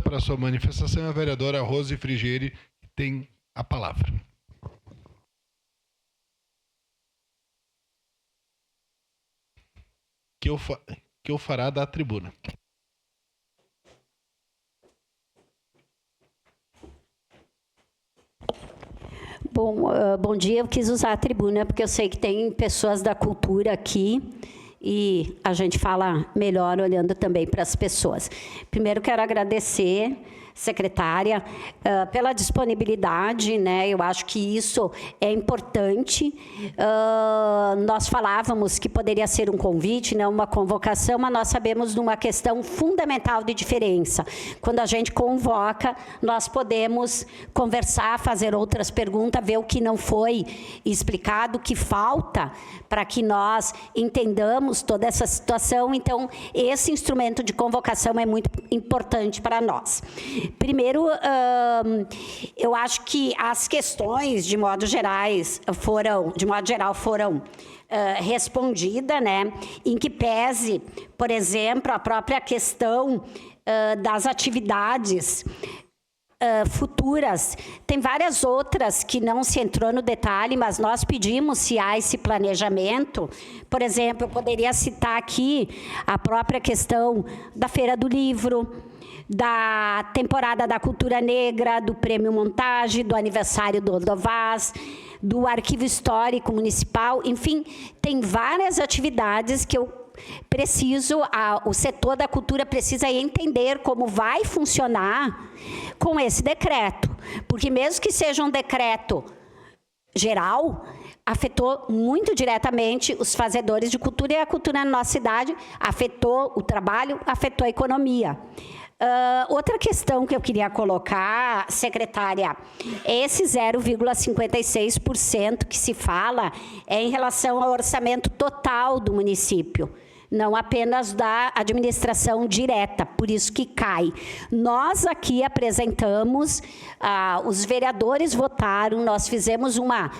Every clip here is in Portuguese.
Para sua manifestação, a vereadora Rose Frigieri tem a palavra. Que eu fará da tribuna. Bom dia. Eu quis usar a tribuna porque eu sei que tem pessoas da cultura aqui e a gente fala melhor olhando também para as pessoas. Primeiro, quero agradecer, secretária, pela disponibilidade, né? Eu acho que isso é importante. Nós falávamos que poderia ser um convite, não uma convocação, mas nós sabemos de uma questão fundamental de diferença. Quando a gente convoca, nós podemos conversar, fazer outras perguntas, ver o que não foi explicado, o que falta para que nós entendamos toda essa situação. Então, esse instrumento de convocação é muito importante para nós. Primeiro, eu acho que as questões, de modo geral, foram respondidas, né? Em que pese, por exemplo, a própria questão das atividades futuras. Tem várias outras que não se entrou no detalhe, mas nós pedimos se há esse planejamento. Por exemplo, eu poderia citar aqui a própria questão da Feira do Livro, da temporada da Cultura Negra, do Prêmio Montage, do aniversário do Odovaz, do Arquivo Histórico Municipal. Enfim, tem várias atividades que eu preciso, o setor da cultura precisa entender como vai funcionar com esse decreto. Porque mesmo que seja um decreto geral, afetou muito diretamente os fazedores de cultura, e a cultura na nossa cidade afetou o trabalho, afetou a economia. Outra questão que eu queria colocar, secretária, esse 0,56% que se fala é em relação ao orçamento total do município, não apenas da administração direta, por isso que cai. Nós aqui apresentamos, os vereadores votaram, nós fizemos uma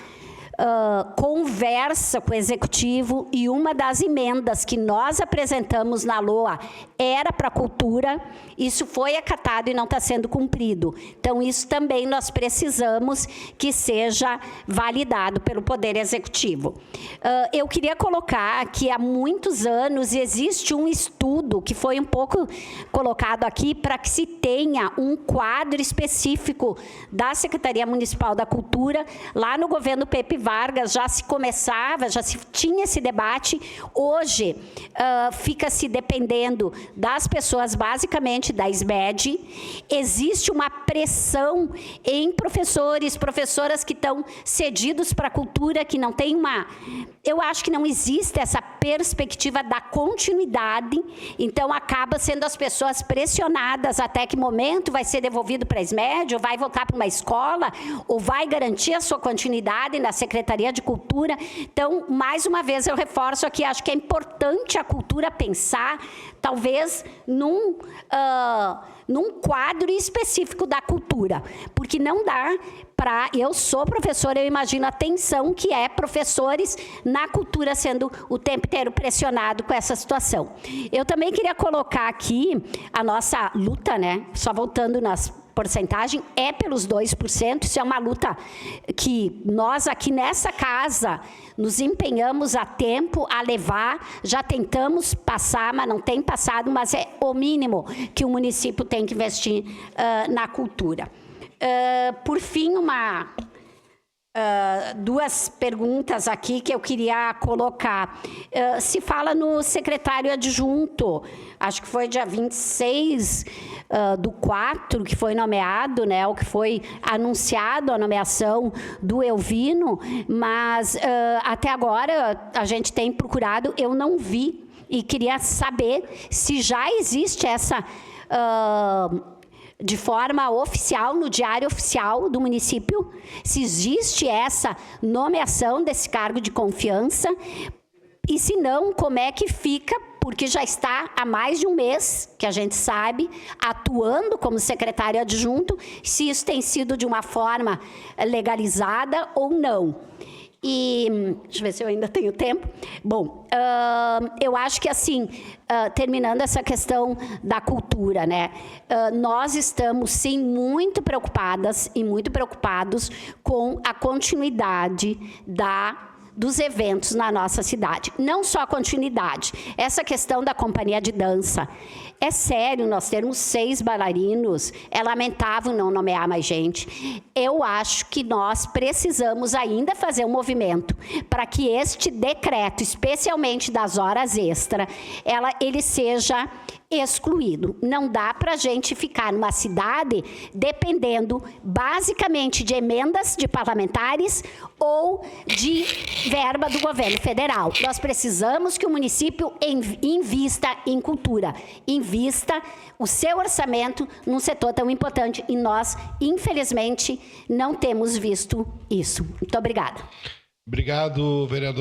conversa com o executivo, e uma das emendas que nós apresentamos na LOA era para a cultura. Isso foi acatado e não está sendo cumprido. Então, isso também nós precisamos que seja validado pelo Poder Executivo. Eu queria colocar que há muitos anos existe um estudo que foi um pouco colocado aqui para que se tenha um quadro específico da Secretaria Municipal da Cultura. Lá no governo Pepe Vargas já se começava, já se tinha esse debate. Hoje, fica-se dependendo das pessoas, basicamente da SBED. Existe uma pressão em professoras que estão cedidos para a cultura, que não tem uma... Eu acho que não existe essa perspectiva da continuidade, então acaba sendo as pessoas pressionadas até que momento vai ser devolvido para a SMED, ou vai voltar para uma escola, ou vai garantir a sua continuidade na Secretaria de Cultura. Então, mais uma vez, eu reforço aqui, acho que é importante a cultura pensar, talvez, num quadro específico da cultura, porque não dá para... Eu sou professora, eu imagino a tensão que é professores na cultura sendo o tempo inteiro pressionado com essa situação. Eu também queria colocar aqui a nossa luta, né? Só voltando nas porcentagem, é pelos 2%, isso é uma luta que nós aqui nessa casa nos empenhamos a tempo a levar, já tentamos passar, mas não tem passado, mas é o mínimo que o município tem que investir na cultura. Por fim, duas perguntas aqui que eu queria colocar. Se fala no secretário adjunto, acho que foi dia 26 do 4 que foi nomeado, né, o que foi anunciado a nomeação do Elvino, mas até agora a gente tem procurado, eu não vi, e queria saber se já existe essa... de forma oficial, no diário oficial do município, se existe essa nomeação desse cargo de confiança, e se não, como é que fica, porque já está há mais de um mês, que a gente sabe, atuando como secretário adjunto, se isso tem sido de uma forma legalizada ou não. E deixa eu ver se eu ainda tenho tempo. Bom, eu acho que assim, terminando essa questão da cultura, né? Nós estamos sim muito preocupadas e muito preocupados com a continuidade dos eventos na nossa cidade. Não só a continuidade, essa questão da companhia de dança. É sério, nós termos 6 bailarinos, é lamentável não nomear mais gente. Eu acho que nós precisamos ainda fazer um movimento para que este decreto, especialmente das horas extras, ele seja excluído. Não dá para a gente ficar numa cidade dependendo basicamente de emendas de parlamentares ou de verba do governo federal. Nós precisamos que o município invista em cultura, invista o seu orçamento num setor tão importante e nós, infelizmente, não temos visto isso. Muito obrigada. Obrigado, vereador.